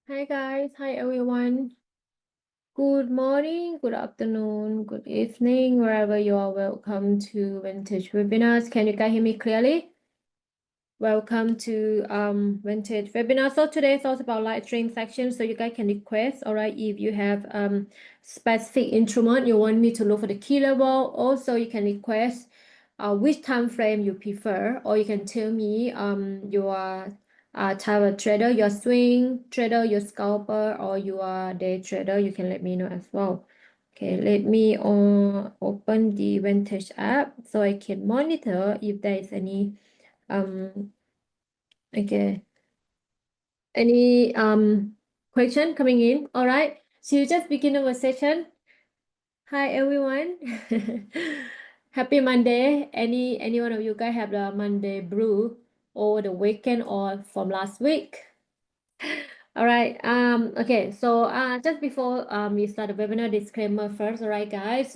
Hi guys, hi everyone. Good morning, good afternoon, good evening, wherever you are. Welcome to Vantage webinars. Can you guys hear me clearly? Welcome to Vantage webinar. So today is also about live stream section. So you guys can request, all right, if you have specific instrument you want me to look for the key level. Also, you can request which time frame you prefer, or you can tell me your type of trader, your swing trader, your scalper, or your day trader. You can let me know as well. Okay, let me open the Vantage app so I can monitor if there is any okay, any question coming in? All right, so you just begin our session. Hi everyone. Happy Monday. Any one of you guys have the Monday brew over the weekend or from last week? All right. Okay, so just before we start the webinar, disclaimer first. All right, guys.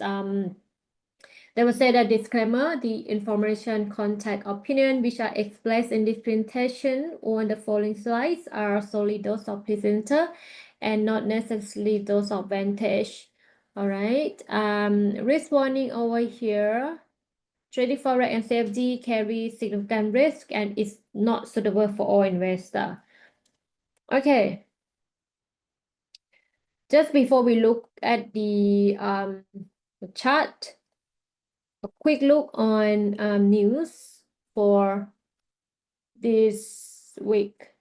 They will say that disclaimer, the information, contact, opinion which are expressed in this presentation or the following slides are solely those of presenter and not necessarily those of Vantage. All right. Risk warning over here. Trading forex and CFD carry significant risk and is not suitable for all investors. Okay. Just before we look at the chart, a quick look on news for this week.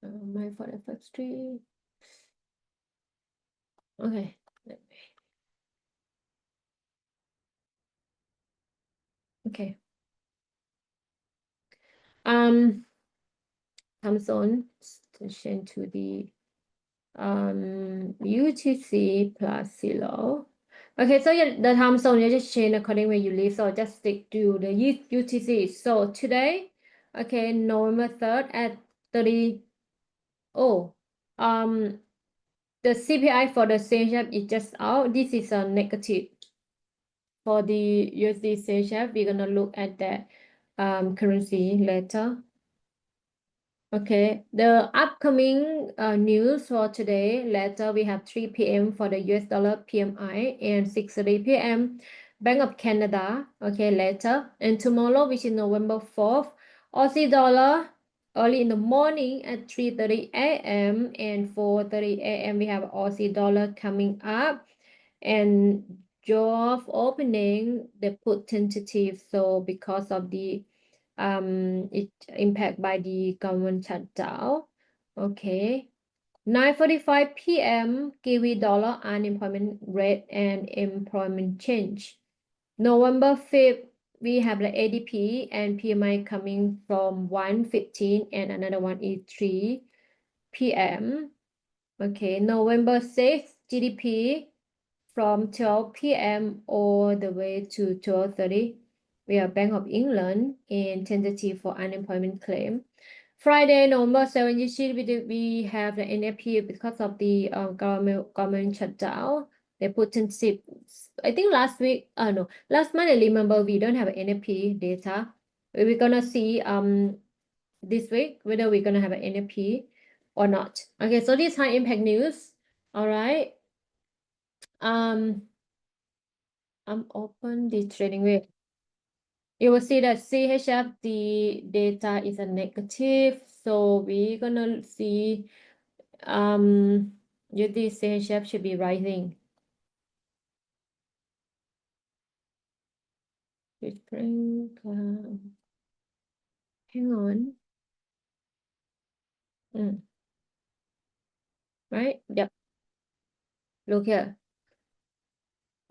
My for the first three. Okay. Okay. Time zone station to the UTC plus zero. Okay, so yeah, the time zone you just change according where you live, so just stick to the UTC. So today, okay, November 3rd at 30. Oh, the CPI for the CHF is just out. This is a negative. For the USD CHF, we're gonna look at that currency later. Okay, the upcoming news for today, later we have 3 p.m. for the US dollar PMI and 6:30 p.m. Bank of Canada, okay, later. And tomorrow, which is November 4th, Aussie dollar early in the morning at 3:30 a.m. and 4:30 a.m. we have Aussie dollar coming up. And job opening, they put tentative, so because of the it impact by the government shutdown. Okay. 9:45 p.m. Kiwi dollar unemployment rate and employment change. November 5th, we have the ADP and PMI coming from 1:15 and another one is 3 p.m. Okay, November 6th, GDP from 12 p.m. all the way to 12:30. We have Bank of England and tentative for unemployment claim. Friday, November 7th, usually we have the NFP because of the government shutdown. They put tentative, I think last week, no, last month, I remember we don't have NFP data. We're gonna see this week whether we're gonna have an NFP or not. Okay, so this high impact news. All right. I'm open the trading wheel. You will see that CHF, the data is a negative. So we're gonna see USD CHF should be rising. Hang on. Right? Yep. Look here.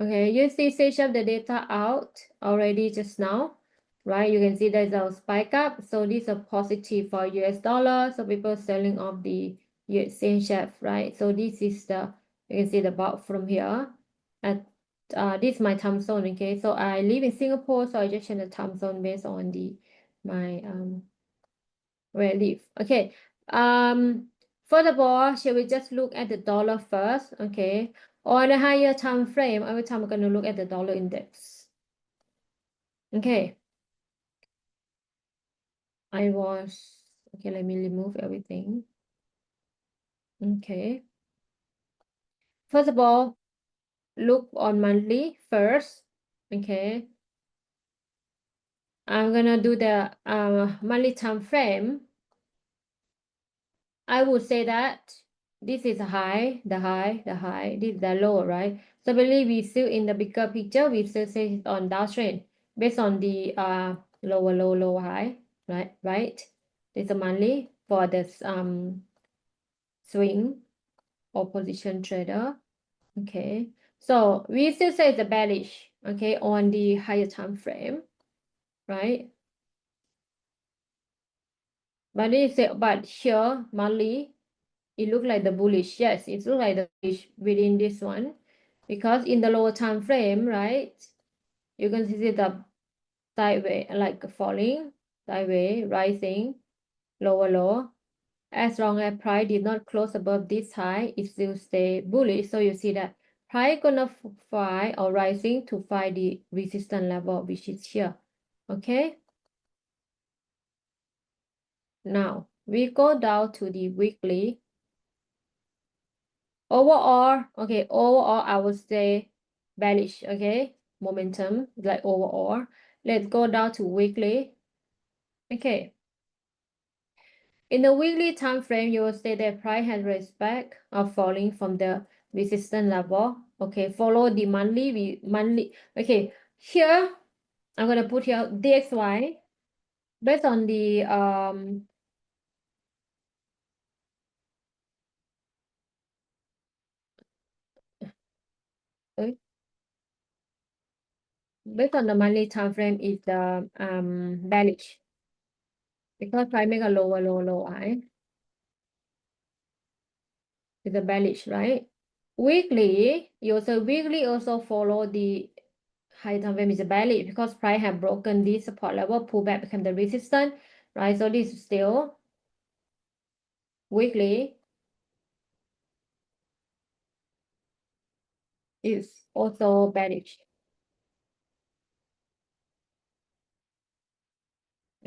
Okay, you see CHF the data out already just now, right? You can see there's a spike up. So these are positive for US dollar. So people selling off the CHF, right? So this is the, you can see the bulk from here. At this is my time zone, okay? So I live in Singapore, so I just change the time zone based on the my where I live. Okay. Furthermore, shall we just look at the dollar first? Okay. On a higher time frame, every time we're going to look at the dollar index. Okay. I was, okay, let me remove everything. Okay. First of all, look on monthly first. Okay. I'm gonna do the monthly time frame. I would say that this is a high, the high, the high, this is the low, right? So basically we still in the bigger picture, we still say it's on downtrend based on the lower low, lower high, right? This is a monthly for this swing or position trader. Okay. So we still say the bearish, okay, on the higher time frame, right? But here monthly it looks like the bullish. Yes, it looks like the bullish within this one, because in the lower time frame, right, you can see the sideways, like falling, sideways, rising, lower low. As long as price did not close above this high, it still stay bullish. So you see that price gonna find or rising to find the resistance level, which is here. Okay. Now we go down to the weekly. Overall, okay, overall I would say bearish, okay, momentum, like overall. Let's go down to weekly. Okay, in the weekly time frame, you will say that price has raised back or falling from the resistance level. Okay, follow the monthly. Okay, here I'm gonna put here DXY based on the based on the monthly time frame is the bearish, because price make a low high. Is a bearish, right? Weekly, weekly also follow the high time frame is a bearish, because price have broken this support level, pull back become the resistance, right? So this is still weekly is also bearish.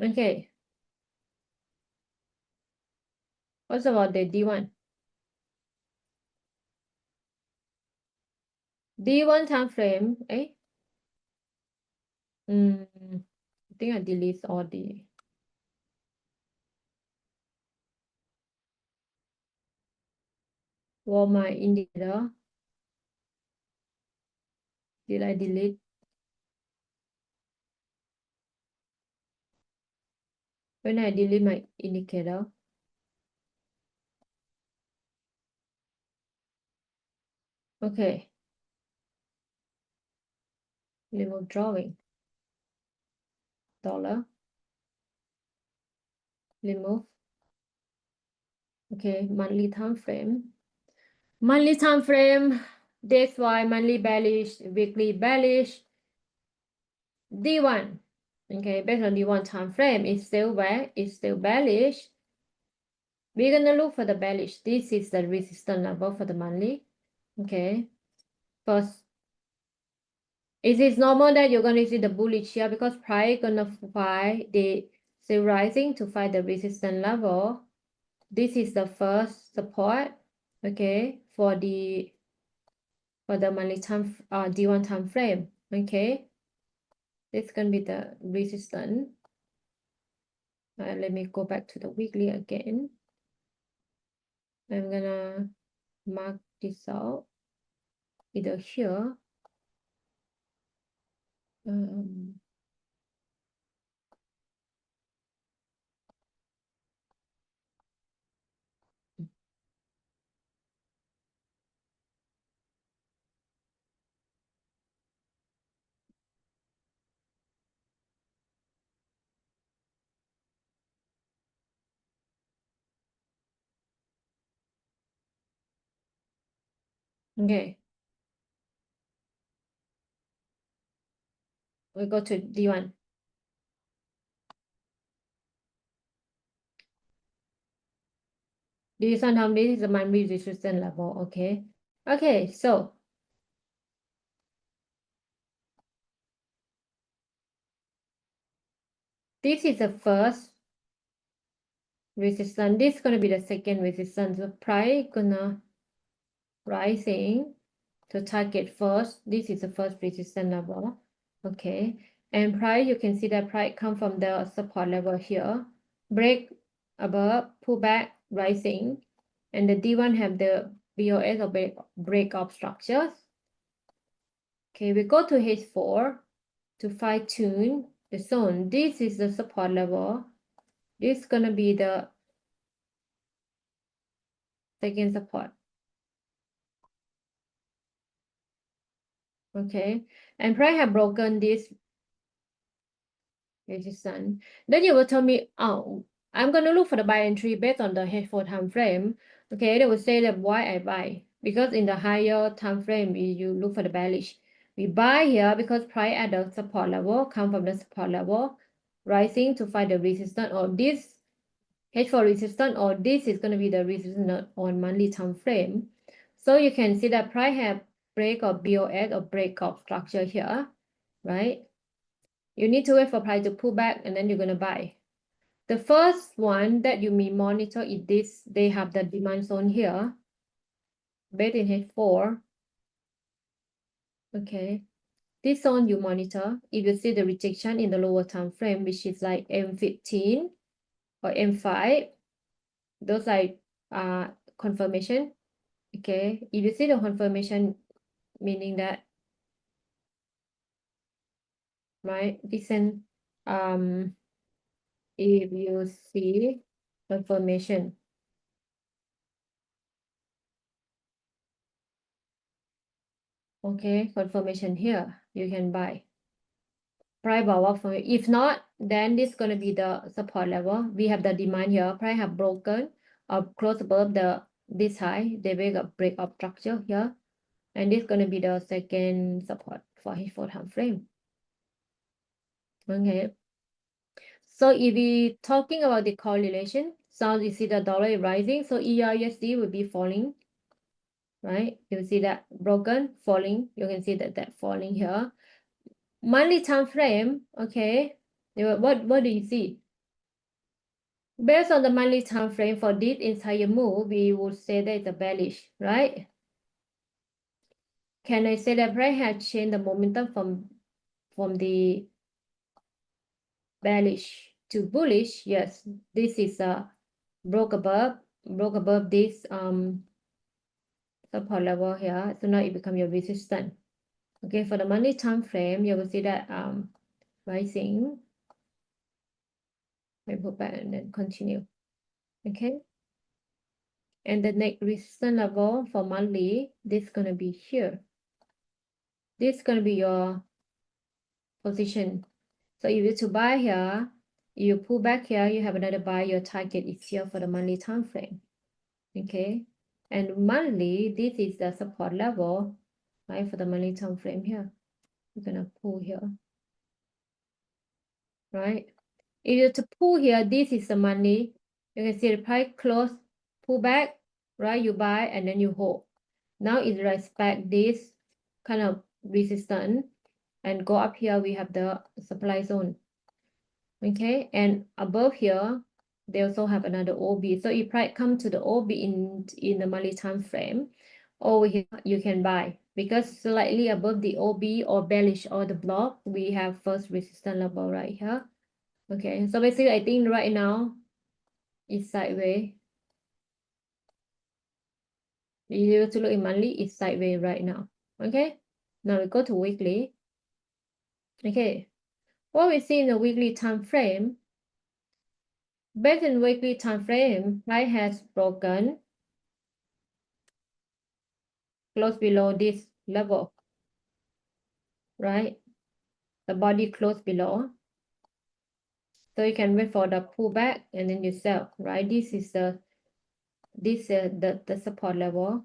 Okay. What's about the D1? D1 time frame, I think I delete all the Walmart indicator. Did I delete? When I delete my indicator, okay, remove drawing, dollar, remove. Okay, monthly time frame. Monthly time frame, that's why monthly bearish, weekly bearish. D1, okay, based on D1 time frame, it's still where? It's still bearish. We're gonna look for the bearish. This is the resistance level for the monthly. Okay, first, it is normal that you're gonna see the bullish here, because price gonna find the still rising to find the resistance level. This is the first support, okay, for the monthly time D1 time frame. Okay, this can be the resistance. Let me go back to the weekly again. I'm gonna mark this out either here. Okay, we go to D1. This one, this is the monthly resistance level. Okay, okay, so this is the first resistance. This is gonna be the second resistance. The price gonna rising to target first. This is the first resistance level. Okay. And price, you can see that price come from the support level here. Break above, pull back, rising. And the D1 have the BOS or break of structures. Okay, we go to H4 to fine tune the zone. This is the support level. This is gonna be the second support. Okay, and price have broken this resistance. Then you will tell me, oh, I'm gonna look for the buy entry based on the H4 time frame. Okay, they will say that why I buy, because in the higher time frame you look for the bearish. We buy here because price at the support level come from the support level, rising to find the resistance, or this H4 resistance, or this is going to be the resistance on monthly time frame. So you can see that price have break of BOS or break of structure here, right? You need to wait for price to pull back and then you're going to buy. The first one that you may monitor is this. They have the demand zone here, based in H4. Okay, this zone you monitor. If you see the rejection in the lower time frame, which is like M15 or M5, those are confirmation. Okay, if you see the confirmation, meaning that, right, listen, if you see confirmation, okay, confirmation here, you can buy. Price bow up for if not, then this is going to be the support level. We have the demand here. Price have broken or close above this high. They break up structure here, and this is going to be the second support for H4 time frame. Okay. So if we talking about the correlation, so you see the dollar is rising, so ERUSD will be falling, right? You see that broken, falling. You can see that falling here. Monthly time frame, okay. What do you see? Based on the monthly time frame for this entire move, we would say that it's a bearish, right? Can I say that price has changed the momentum from the bearish to bullish? Yes, this is a broke above this support level here. So now it becomes your resistance. Okay, for the monthly time frame, you will see that rising. I put back and then continue. Okay. And the next resistance level for monthly, this is gonna be here. This is gonna be your position. So if you to buy here, you pull back here, you have another buy, your target is here for the monthly time frame. Okay. And monthly, this is the support level, right? For the monthly time frame here. We're gonna pull here. Right? If you to pull here, this is the money. You can see the price close, pull back, right? You buy and then you hold. Now it respect this kind of resistance and go up here. We have the supply zone. Okay, and above here, they also have another OB. So if price come to the OB in the monthly time frame, over here you can buy because slightly above the OB or bearish or the block, we have first resistance level right here. Okay, so basically I think right now it's sideways. If you to look in monthly, it's sideways right now. Okay, now we go to weekly. Okay, what we see in the weekly time frame, based on weekly time frame, price has broken close below this level, right? The body close below. So you can wait for the pullback and then you sell, right? This is the support level.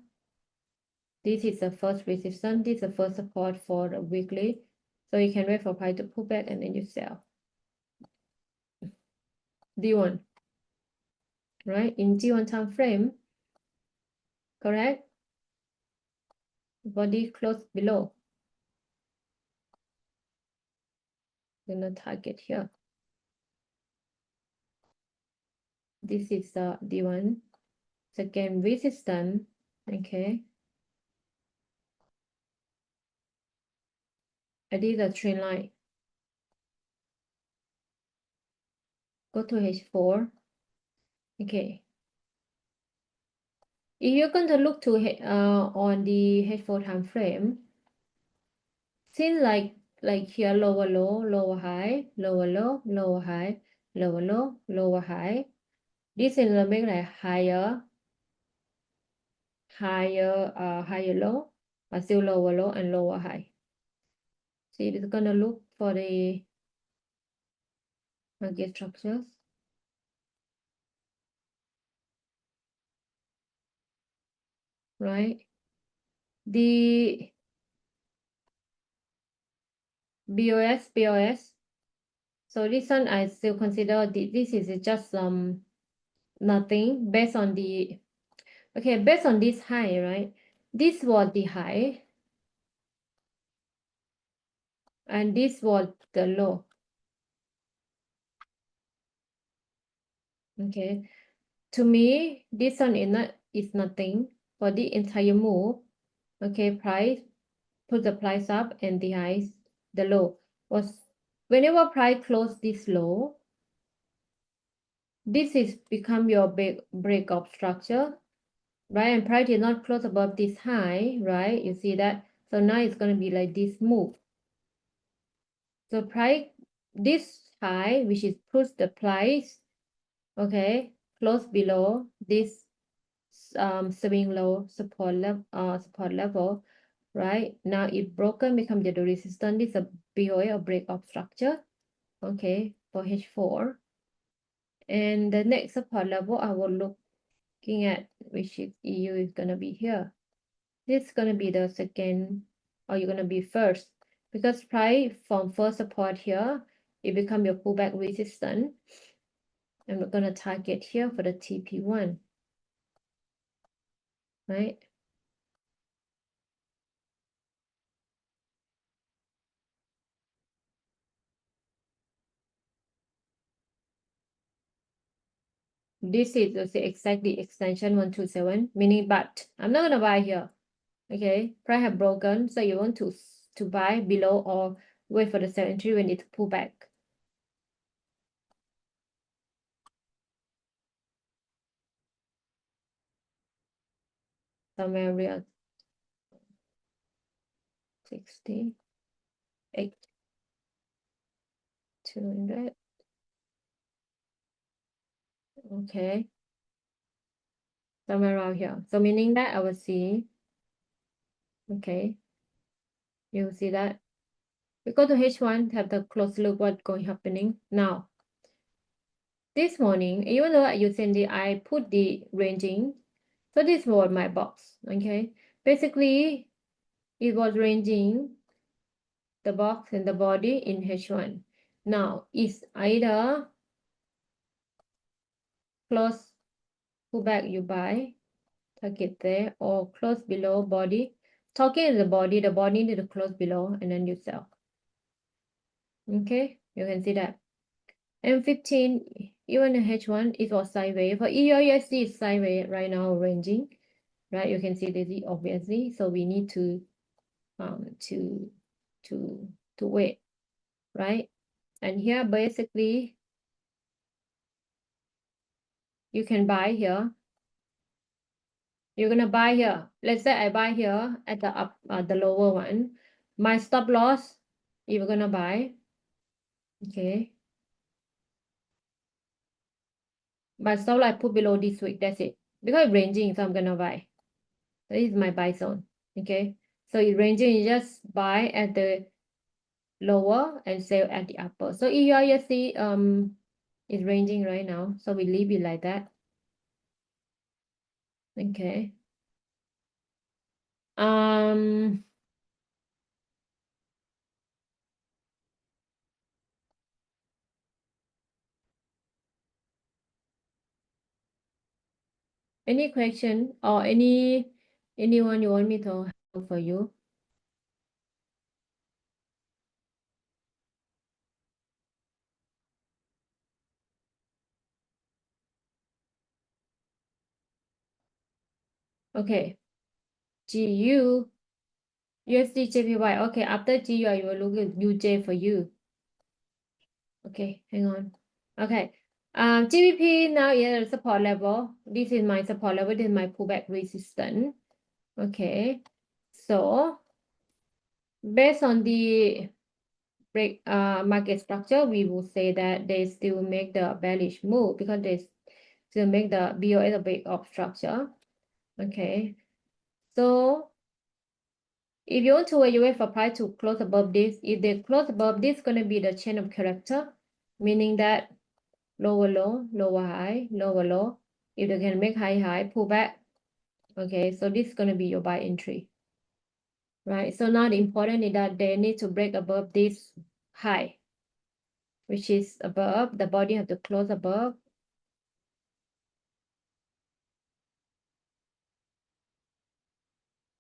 This is the first resistance. This is the first support for the weekly. So you can wait for price to pull back and then you sell. D1, right? In D1 time frame, correct? Body close below. Then the target here. this is the one. Second resistance. Okay. I did a trend line. Go to H4. Okay. If you're going to look to on the H4 time frame, since like here lower low, lower high, lower low, lower high, lower low, lower high. This is the make like higher, higher low, but still lower low and lower high. See, it's gonna look for the market structures. Right? The BOS. So this one I still consider this is just nothing based on the based on this high, right? This was the high and this was the low. Okay. To me, this one is nothing for the entire move. Okay, price put the price up and the low was whenever price close this low, this is become your breakup structure, right? And price did not close above this high, right? You see that? So now it's going to be like this move. So price, this high, which is push the price, okay, close below this swing low support level, right? Now it broken, become the resistance. This is a BOA or breakup structure, okay, for H4. And the next support level I will looking at, which is EU, is gonna be here. This is gonna be the second, or you're gonna be first, because price from first support here, it become your pullback resistance. And we're gonna target here for the TP1, right? This is exactly extension 127, meaning, but I'm not gonna buy here. Okay, price have broken, so you want to buy below or wait for the sell entry when it pull back. Somewhere around 60, 200. Okay, somewhere around here. So meaning that I will see. Okay, you see that. We go to H1, have the close look what's going happening now. This morning, even though I put the ranging, so this was my box. Okay, basically it was ranging the box and the body in H1. Now it's either close pull back you buy, target there, or close below body. Target the body need to close below and then you sell. Okay, you can see that. M15, even the H1, it was sideways. For EUSD is sideways right now, ranging, right? You can see this obviously. So we need to to wait, right? And here basically you can buy here. You're gonna buy here. Let's say I buy here at the lower one. My stop loss, you're gonna buy. Okay. My stop loss I put below this week. That's it. Because it's ranging, so I'm gonna buy. This is my buy zone. Okay. So it's ranging, you just buy at the lower and sell at the upper. So EUSD is ranging right now. So we leave it like that. Okay. Any question or anyone you want me to help for you? Okay, GU, USD, JPY. Okay, after GU, I will look at UJ for you. Okay, hang on. Okay, GBP now is support level. This is my support level. This is my pullback resistance. Okay, so based on the break market structure, we will say that they still make the bearish move because they still make the BOS a break of structure. Okay, so if you want to wait for price to close above this, if they close above this, going to be the chain of character, meaning that lower low, lower high, lower low. If they can make high high, pull back. Okay, so this is going to be your buy entry, right? So now the important is that they need to break above this high, which is above. The body have to close above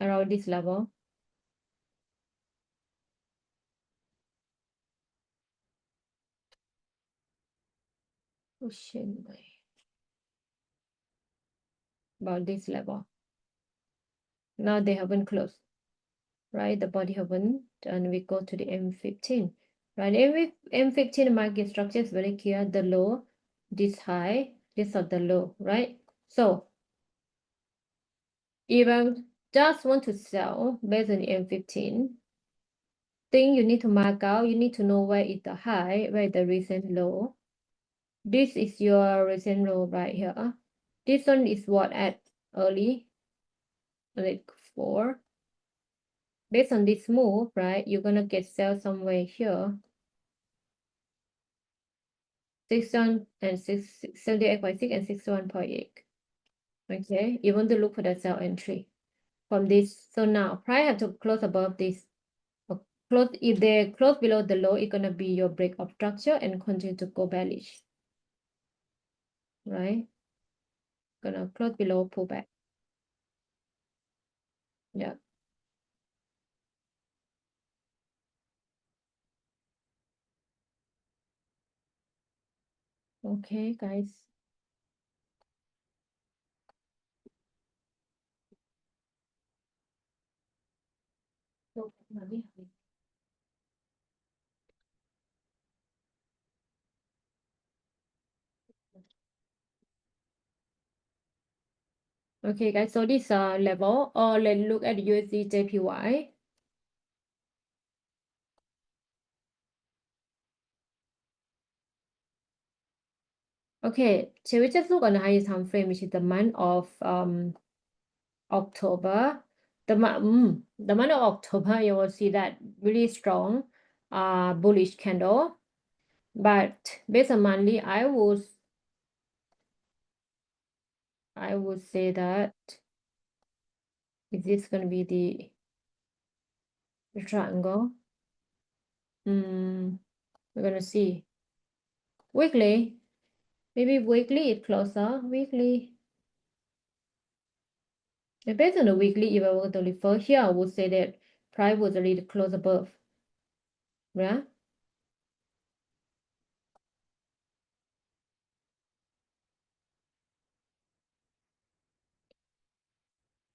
around this level. Oh shit, about this level. Now they haven't closed, right? The body haven't, and we go to the M15, right? M15 market structure is very clear. The low, this high, this are the low, right? So if I just want to sell based on the M15, thing you need to mark out, you need to know where is the high, where is the recent low. This is your recent low right here. This one is what at early, like 4. Based on this move, right, you're gonna get sell somewhere here. 61 and 78.6 and 61.8. Okay, you want to look for the sell entry from this. So now price have to close above this. Close, if they close below the low, it's gonna be your break of structure and continue to go bearish. Right? Gonna close below, pull back. Yeah. Okay, guys. So, okay, guys. So this level, or let's look at USD JPY. Okay, shall we just look on the highest time frame, which is the month of October. The month of October, you will see that really strong bullish candle. But based on monthly, I would say that is this going to be the triangle? We're gonna see weekly. Maybe weekly is closer. Weekly. And based on the weekly, if I were to refer here, I would say that price was a little close above. Yeah.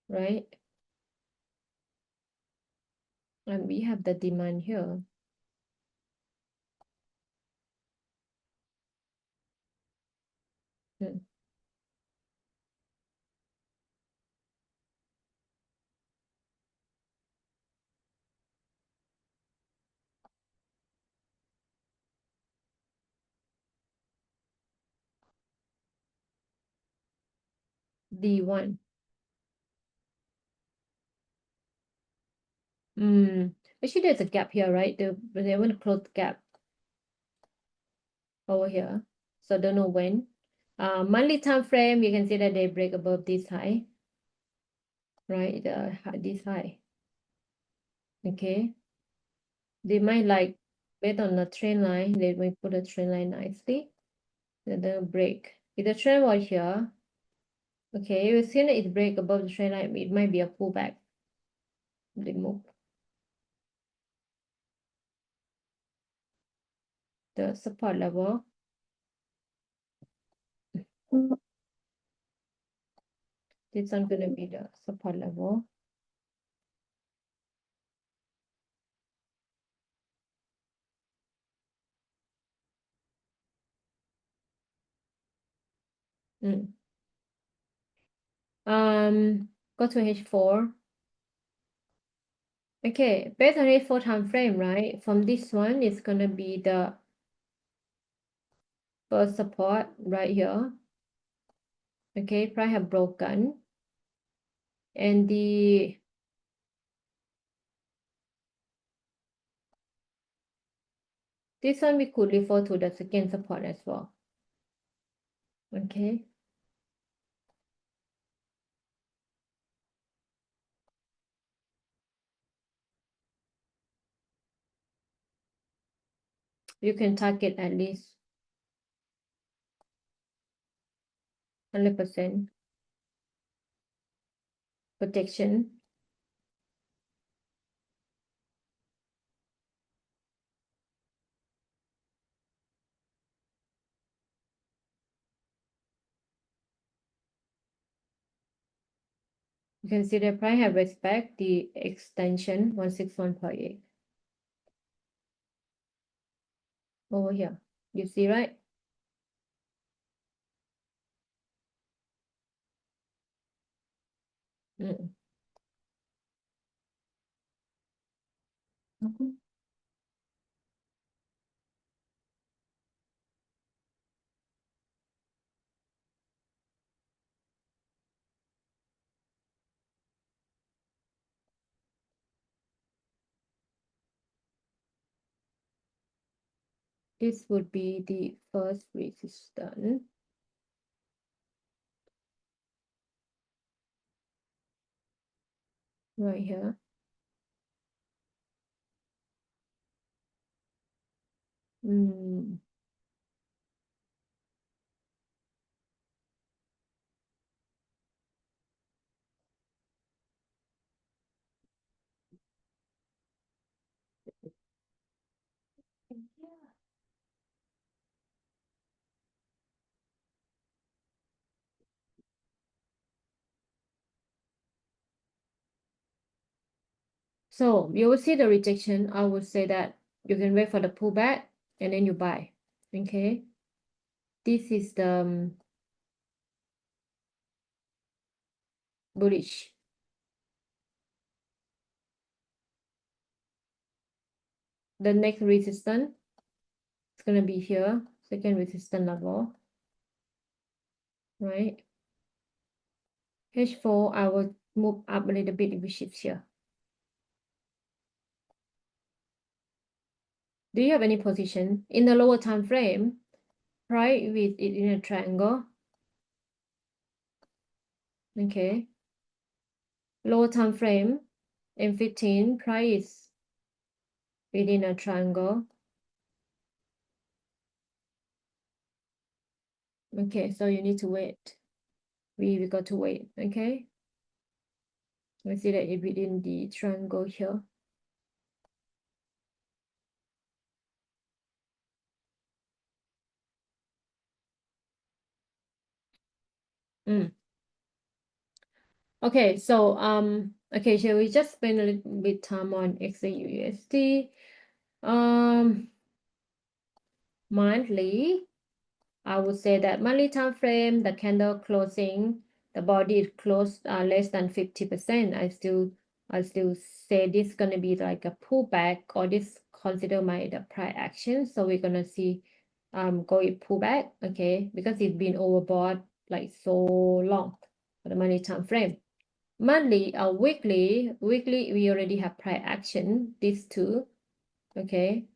Right. And we have the demand here. D1. Actually, there's a gap here, right? They want to close the gap over here. So don't know when. Monthly time frame, you can see that they break above this high, right? This high. Okay. They might like based on the trend line, they might put a trend line nicely. Then they'll break. If the trend was here, okay, you see that it break above the trend line, it might be a pullback. They move the support level. This one gonna be the support level. Go to H4. Okay, based on H4 time frame, right? From this one, it's gonna be the first support right here. Okay, price have broken. And this one we could refer to the second support as well. Okay. You can target at least 100% protection. You can see the price have respect the extension 161.8 over here. You see, right? This would be the first resistance. Right here. So you will see the rejection. I would say that you can wait for the pullback and then you buy. Okay. This is the bullish. The next resistance is going to be here, second resistance level, right? H4, I will move up a little bit if we shift here. Do you have any position in the lower time frame? Price with it in a triangle. Okay. Lower time frame, M15, price within a triangle. Okay, so you need to wait. We got to wait, okay? We see that it within the triangle here. Okay, so okay, shall we just spend a little bit time on XAUUSD? Monthly, I would say that monthly time frame, the candle closing, the body is closed less than 50%. I still say this is gonna be like a pullback, or this consider the price action. So we're gonna see going pullback, okay, because it's been overbought like so long for the monthly time frame. Monthly or weekly, we already have price action, these two, okay.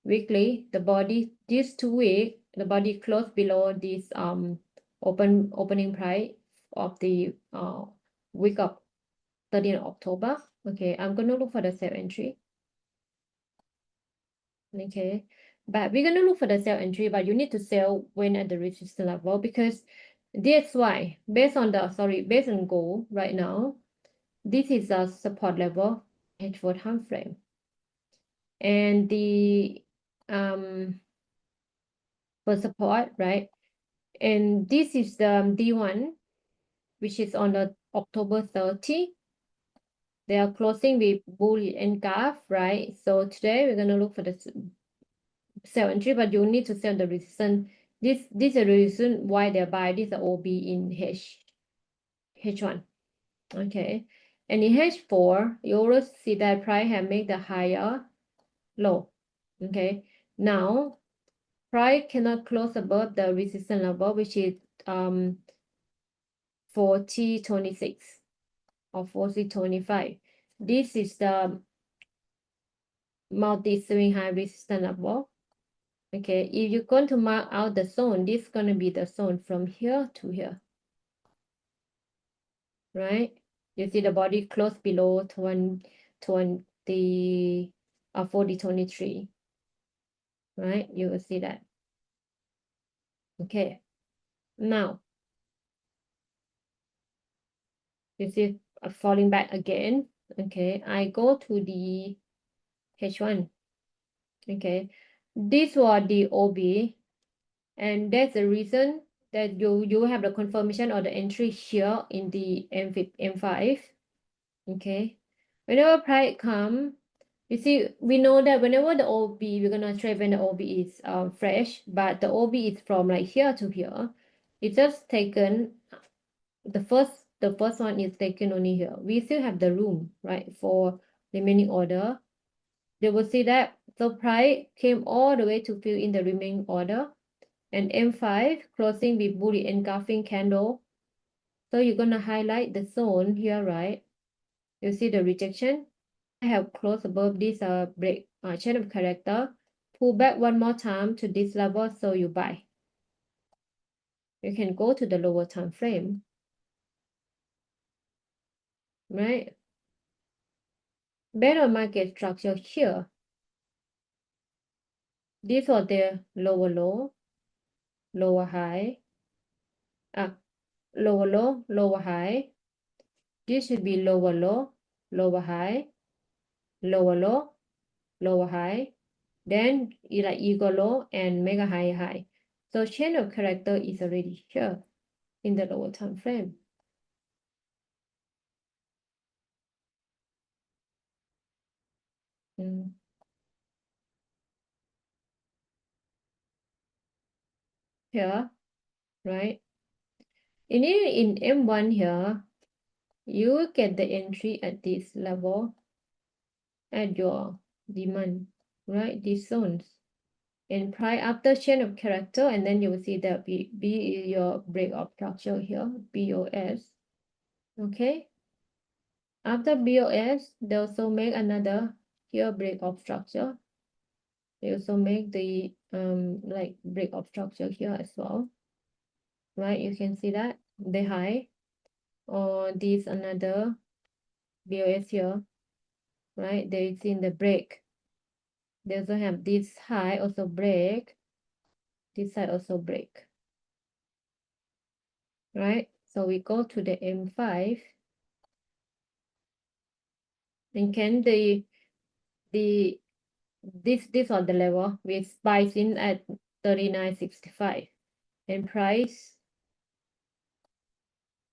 Weekly, the body, these 2 weeks, the body closed below this opening price of the week of 13th October. Okay, I'm gonna look for the sell entry. Okay, but we're gonna look for the sell entry, but you need to sell when at the resistance level, because that's why based on gold right now, this is a support level H4 time frame, and the for support, right? And this is the D1, which is on the October 30. They are closing with bullish engulf, right? So today we're gonna look for the sell entry, but you need to sell the resistance. This is the reason why they buy this OB in H1. Okay, and in H4, you always see that price have made the higher low. Okay, now price cannot close above the resistance level, which is 40.26 or 40.25. This is the multi-swing high resistance level. Okay, if you're going to mark out the zone, this is going to be the zone from here to here, right? You see the body close below 40.23, right? You will see that. Okay, now you see falling back again. Okay, I go to the H1. Okay, this was the OB, and that's the reason that you have the confirmation or the entry here in the M5. Okay, whenever price come, you see, we know that whenever the OB, we're gonna trade when the OB is fresh, but the OB is from like here to here. It's just taken the first one is taken only here. We still have the room, right, for remaining order. They will see that the price came all the way to fill in the remaining order, and M5 closing with bullish engulfing candle. So you're gonna highlight the zone here, right? You see the rejection. I have closed above this break chain of character. Pull back one more time to this level, so you buy. You can go to the lower time frame, right? Based on market structure here, these are their lower low, lower high, lower low, lower high. This should be lower low, lower high, lower low, lower high. Then like eagle low and mega high high. So chain of character is already here in the lower time frame. Here, right? In M1 here, you get the entry at this level at your demand, right? These zones. And price after chain of character, and then you will see that B is your break of structure here, BOS. Okay. After BOS, they also make another here break of structure. They also make the like break of structure here as well. Right? You can see that the high or this another BOS here, right? There is in the break. They also have this high also break. This side also break. Right? So we go to the M5. And can this on the level with buys in at 39.65 and price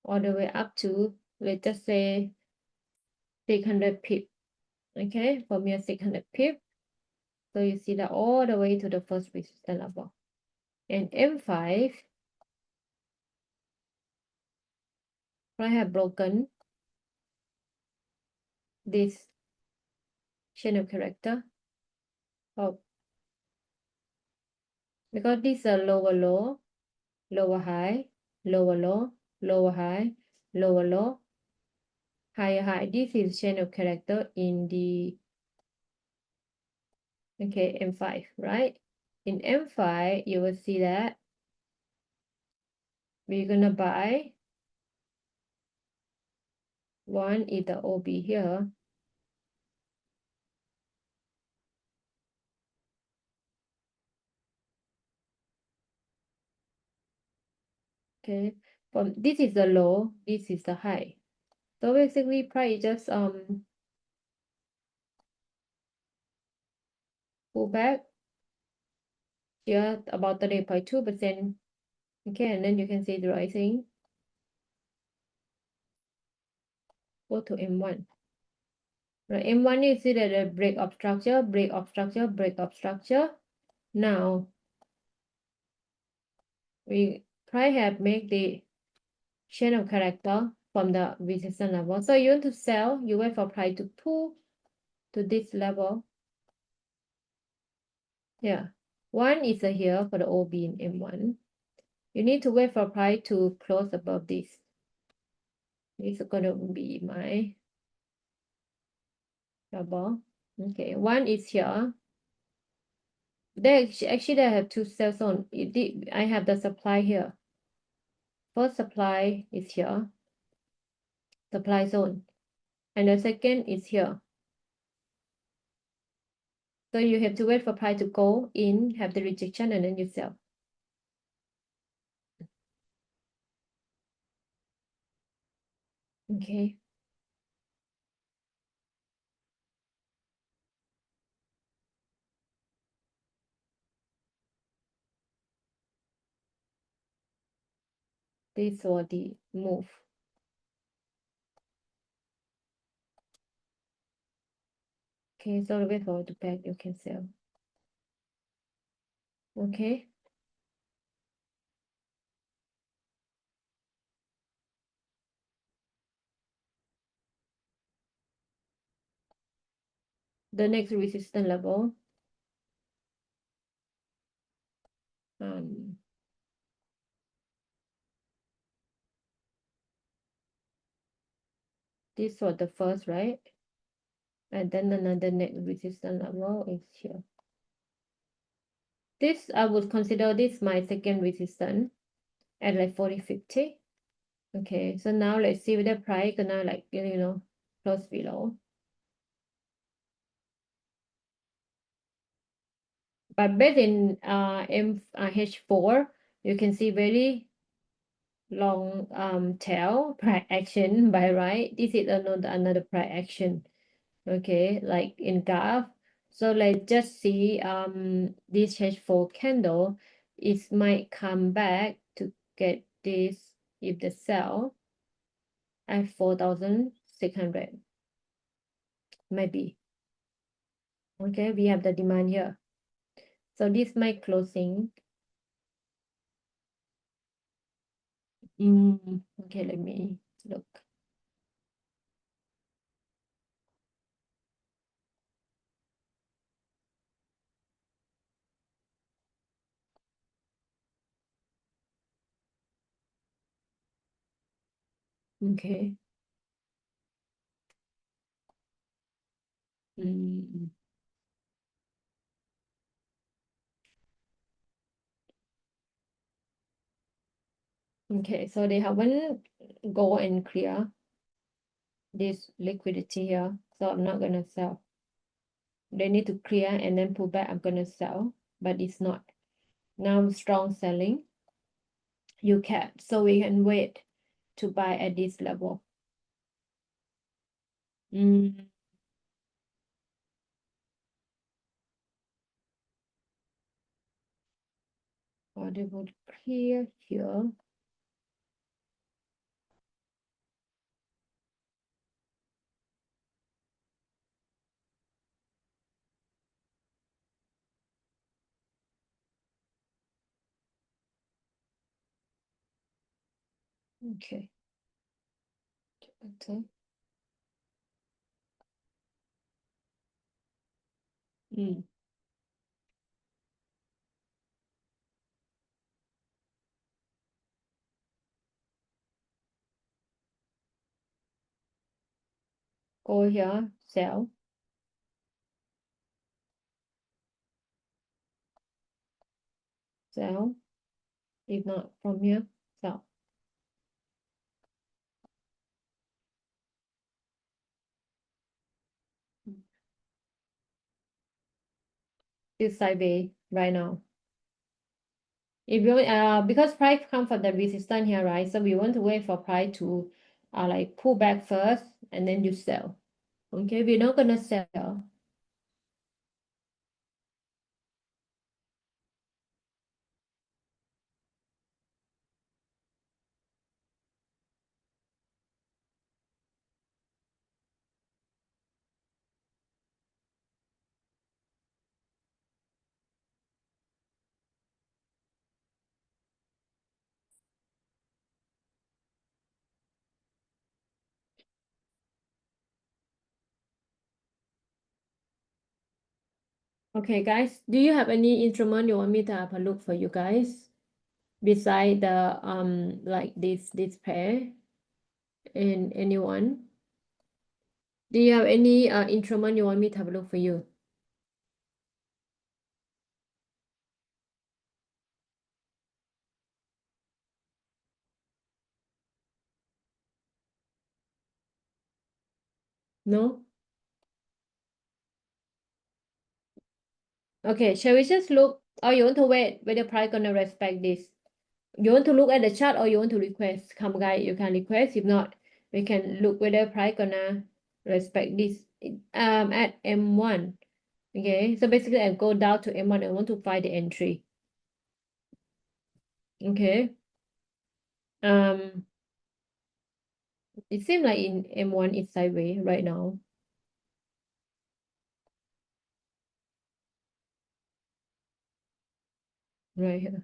all the way up to, let's just say 600 pip. Okay, from here 600 pip. So you see that all the way to the first resistance level. And M5, I have broken this chain of character. Oh, because this is a lower low, lower high, lower low, lower high, lower low, higher high. This is chain of character in the okay M5, right? In M5, you will see that we're gonna buy one is the OB here. Okay, from this is the low, this is the high. So basically price just pull back here about 30.2%. Okay, and then you can see the rising. go to M1. Right, M1 you see that the break of structure, break of structure, break of structure. Now we try have make the chain of character from the resistance level. So you want to sell, you wait for price to pull to this level. Yeah, one is here for the OB in M1. You need to wait for price to close above this. This is going to be my double. Okay, one is here. They actually I have two sell zone. I have the supply here. First supply is here, supply zone, and the second is here. So you have to wait for price to go in, have the rejection, and then you sell. Okay. This was the move. Okay, so wait for it to back, you can sell. Okay. The next resistance level. This was the first, right? And then another next resistance level is here. This, I would consider this my second resistance at like 40.50. Okay, so now let's see with the price gonna like, close below. But based in MH4, you can see very long tail price action by right. This is another price action. Okay, like in graph. So let's just see this H4 candle, it might come back to get this if the sell at 4,600 maybe. Okay, we have the demand here. So this my closing. Okay, let me look. Okay. Okay, so they haven't go and clear this liquidity here, so I'm not gonna sell. They need to clear and then pull back. I'm gonna sell, but it's not. Now strong selling. You can, so we can wait to buy at this level. Or they would clear here. Okay. Okay. Go here, sell, sell. If not from here, sell. It's sideways right now. If you because price come from the resistance here, right? So we want to wait for price to like pull back first and then you sell. Okay, we're not gonna sell. Okay, guys, do you have any instrument you want me to have a look for you guys? Beside the like this pair and anyone? Do you have any instrument you want me to have a look for you? No? Okay, shall we just look, or you want to wait whether price gonna respect this? You want to look at the chart or you want to request? Come guys, you can request. If not, we can look whether price gonna respect this at M1. Okay, so basically I go down to M1 and want to find the entry. Okay. It seems like in M1 it's sideways right now. Right here.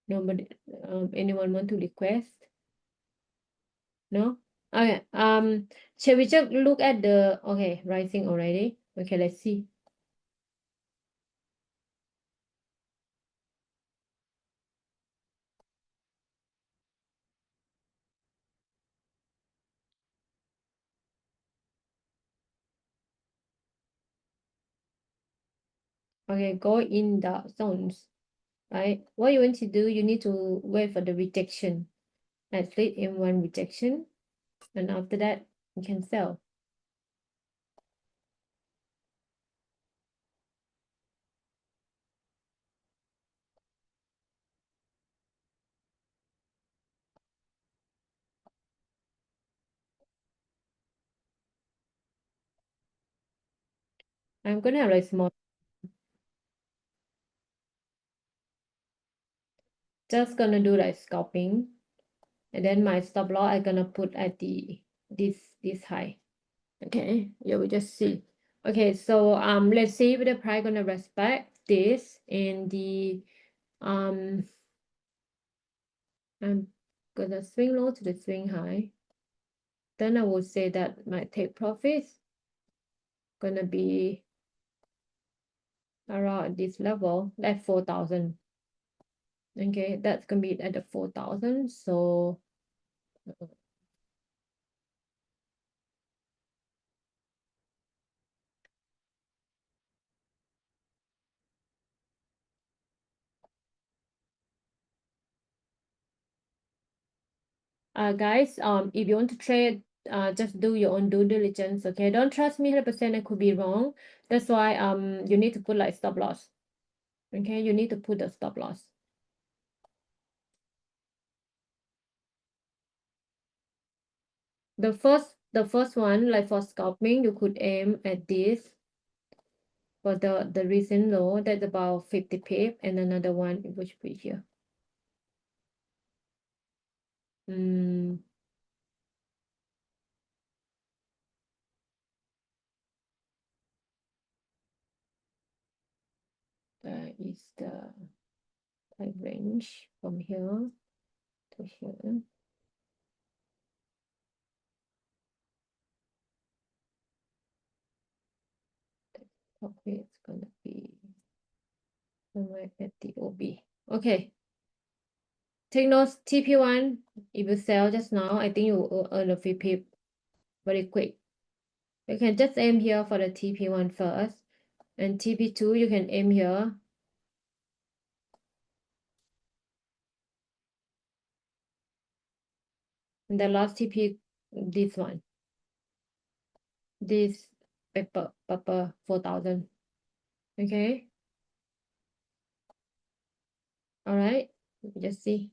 Nobody anyone want to request? No? Okay. Shall we just look at the okay, rising already? Okay, let's see. Okay, go in the zones. Right? What you want to do, you need to wait for the rejection. I click M1 rejection, and after that you can sell. I'm gonna have like small, just gonna do like scalping, and then my stop loss I'm gonna put at the this high. Okay, yeah, we just see. Okay, so let's see if the price gonna respect this in the I'm gonna swing low to the swing high. Then I would say that my take profits gonna be around this level, like 4,000. Okay, that's gonna be at the 4,000. So guys, if you want to trade, just do your own due diligence. Okay, don't trust me 100%. I could be wrong. That's why you need to put like stop loss. Okay, you need to put the stop loss. The first one, like for scalping, you could aim at this for the recent low. That's about 50 pip, and another one which be here. Mm, that is the price range from here to here. Probably it's gonna be somewhere at the OB. Okay. Take notes, TP1, if you sell just now, I think you will earn a free pip very quick. You can just aim here for the TP1 first, and TP2 you can aim here. And the last TP, this one, this paper 4,000. Okay. All right. Let me just see.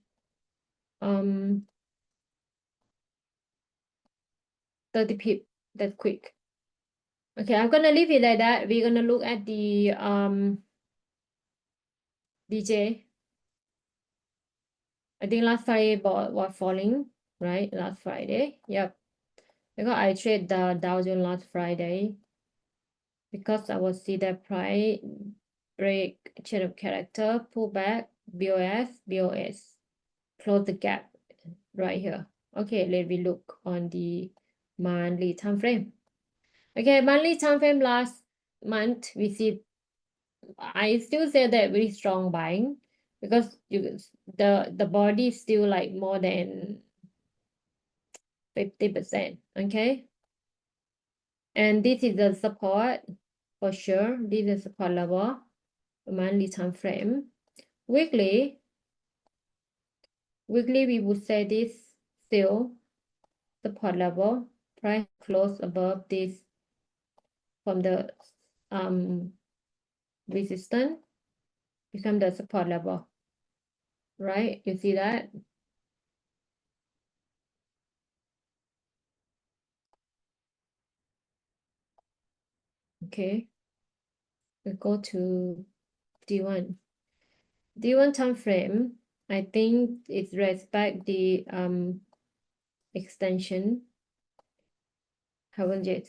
30 pip. That's quick. Okay, I'm gonna leave it like that. We're gonna look at the DJ. I think last Friday was falling, right? Last Friday. Yep. Because I trade the Dow Jones last Friday because I will see that price break chain of character, pull back, BOS, close the gap right here. Okay, let me look on the monthly time frame. Okay, monthly time frame last month we see I still say that very strong buying because the body is still like more than 50%. Okay. And this is the support for sure. This is support level, monthly time frame. Weekly, we would say this still support level, price close above this from the resistance become the support level, right? You see that? Okay, we go to D1. D1 time frame, I think it respect the extension, haven't yet.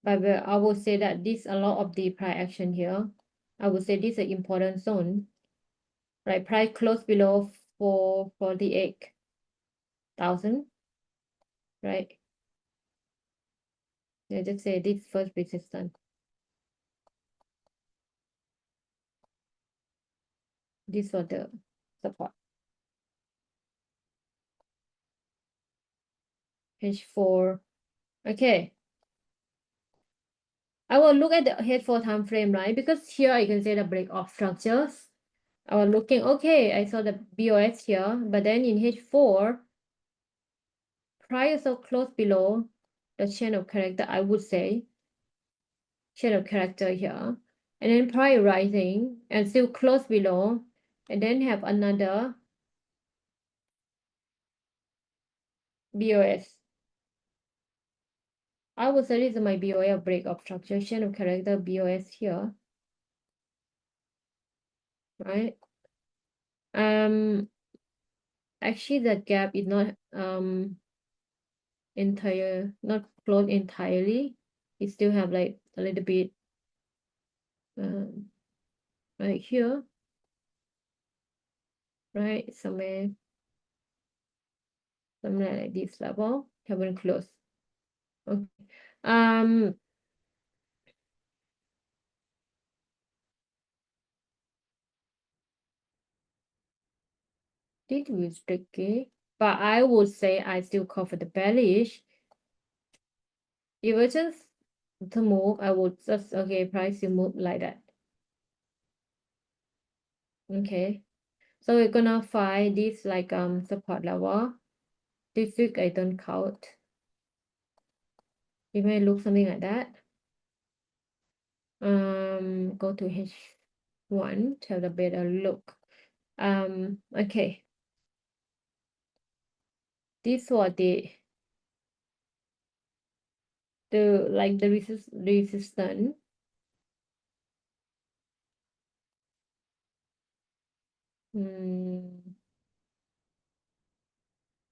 But I will say that this a lot of the price action here. I would say this is an important zone, right? Price close below 448,000, right? Let's just say this first resistance. This for the support. H4. Okay. I will look at the H4 time frame, right? Because here I can say the break of structures. I was looking, okay, I saw the BOS here, but then in H4, price so close below the chain of character, I would say, chain of character here, and then price rising and still close below, and then have another BOS. I would say this is my BOS break of structure, chain of character BOS here, right? Actually the gap is not not closed entirely. It still have like a little bit right here, right? Somewhere like this level, haven't closed. Okay. This was tricky, but I would say I still call for the bearish. If it's just to move, I would just okay, price to move like that. Okay. So we're gonna find this like support level. This week I don't count. It may look something like that. Go to H1 to have a better look. Okay. This was the like the resistance.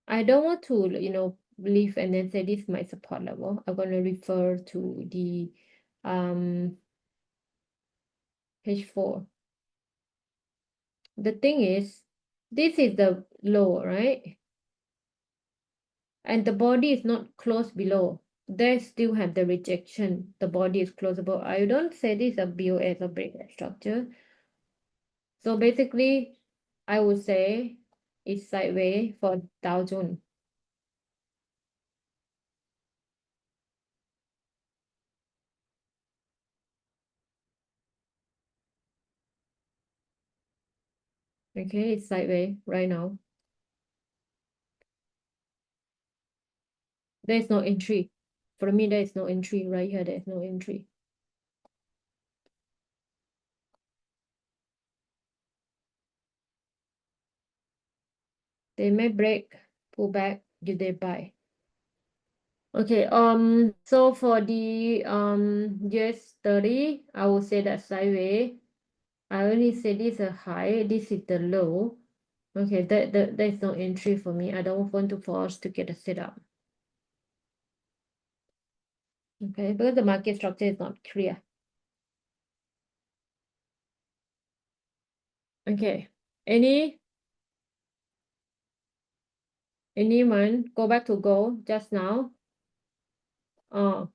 I don't want to, leave and then say this is my support level. I'm going to refer to the H4. The thing is, this is the low, right? And the body is not close below. They still have the rejection. The body is close above. I don't say this is a BOS or breakout structure. So basically, I would say it's sideways for Dow Jones. Okay, it's sideways right now. There's no entry. For me, there is no entry right here. There's no entry. They may break, pull back, did they buy? Okay, so for the US 30, I will say that sideways. I only say this is a high, this is the low. Okay, there's no entry for me. I don't want to force to get a setup. Okay, because the market structure is not clear. Okay, anyone go back to gold just now? Oh,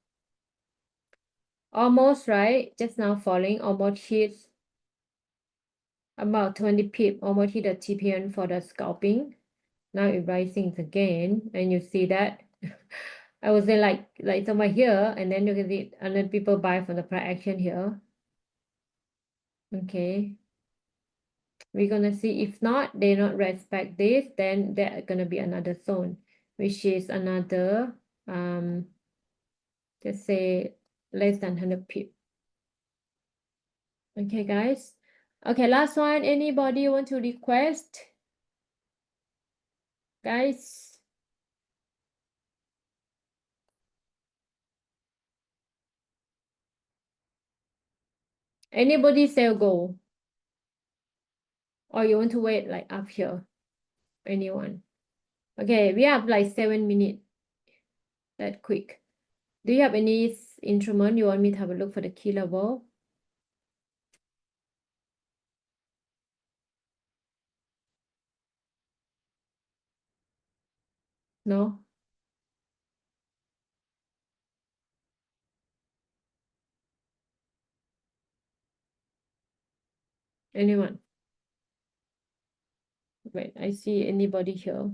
almost, right? Just now falling, almost hit about 20 pip, almost hit the TPN for the scalping. Now it rising again, and you see that. I was there like somewhere here, and then you can see, and then people buy from the price action here. Okay. We're gonna see if not, they not respect this, then there gonna be another zone, which is another let's say less than 100 pip. Okay, guys. Okay, last one. Anybody want to request? Guys. Anybody sell gold? Or you want to wait like up here? Anyone? Okay, we have like 7 minutes. That quick. Do you have any instrument you want me to have a look for the key level? No? Anyone? Wait, I see anybody here.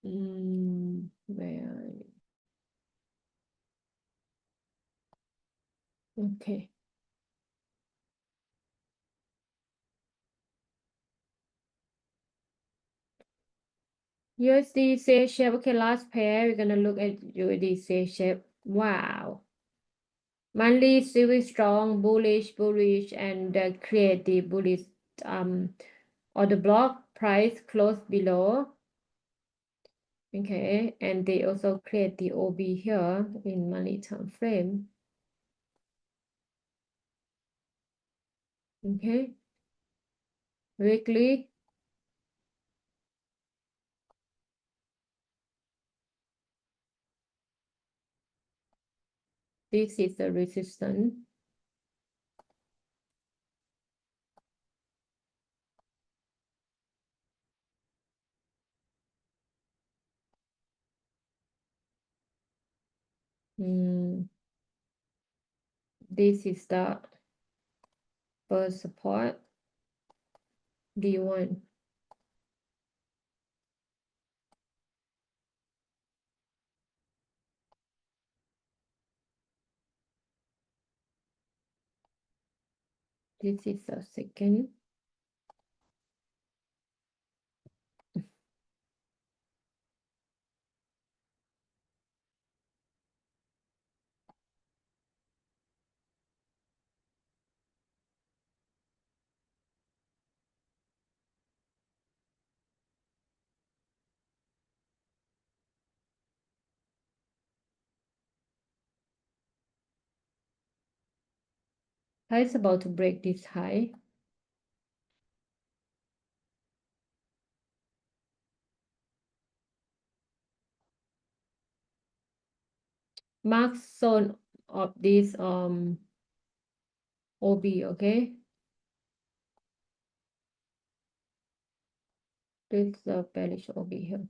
Where are you? Okay. USD C shape. Okay, last pair. We're gonna look at USD C shape. Wow. Monthly still strong, bullish, and create the bullish or the block price close below. Okay, and they also create the OB here in monthly time frame. Okay, weekly. This is the resistance. This is the first support. D1. This is the second. High is about to break this high. Mark zone of this OB, okay? This is the bearish OB here.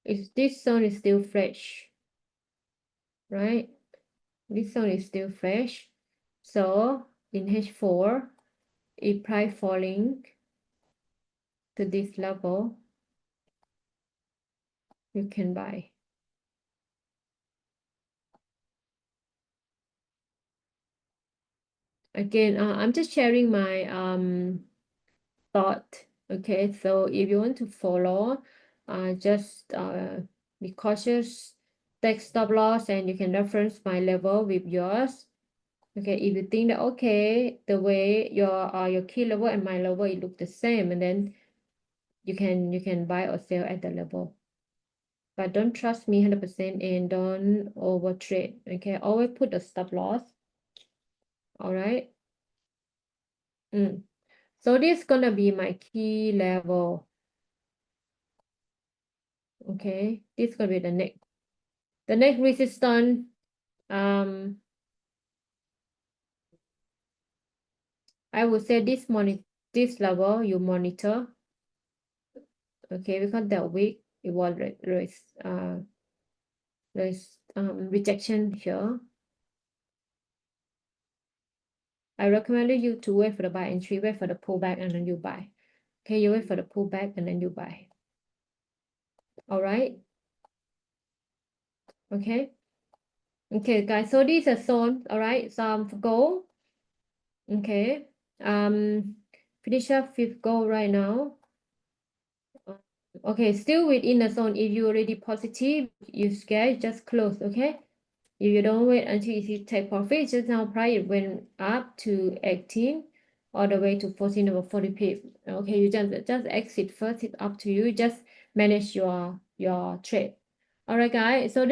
This zone is still fresh, right? This zone is still fresh. So in H4, if price falling to this level, you can buy. Again, I'm just sharing my thought. Okay, so if you want to follow, just be cautious, take stop loss, and you can reference my level with yours. Okay, if you think that okay, the way your key level and my level it look the same, and then you can buy or sell at the level. But don't trust me 100% and don't over trade. Okay, always put a stop loss. All right. So this is gonna be my key level. Okay, this is gonna be the next resistance. I would say this level you monitor. Okay, because that week it was rejection here. I recommended you to wait for the buy entry, wait for the pullback, and then you buy. Okay, you wait for the pullback and then you buy. All right. Okay. Okay, guys. So these are zone. All right. Some for gold. Okay. Finish up with gold right now. Okay, still within the zone. If you're already positive, you scared, just close. Okay. If you don't wait until you take profit, just now price it went up to 18 all the way to 14 over 40 pip. Okay, you just exit first. It's up to you. Just manage your trade. All right, guys. So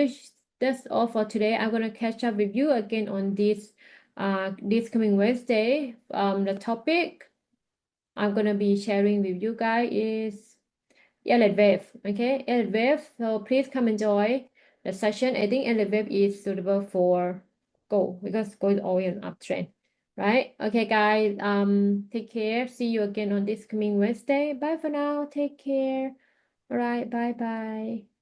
that's all for today. I'm gonna catch up with you again on this coming Wednesday. The topic I'm gonna be sharing with you guys is Elliott wave. Okay, Elliott wave. So please come enjoy the session. I think Elliott wave is suitable for gold because gold is always an uptrend, right? Okay, guys. Take care. See you again on this coming Wednesday. Bye for now. Take care. All right. Bye bye.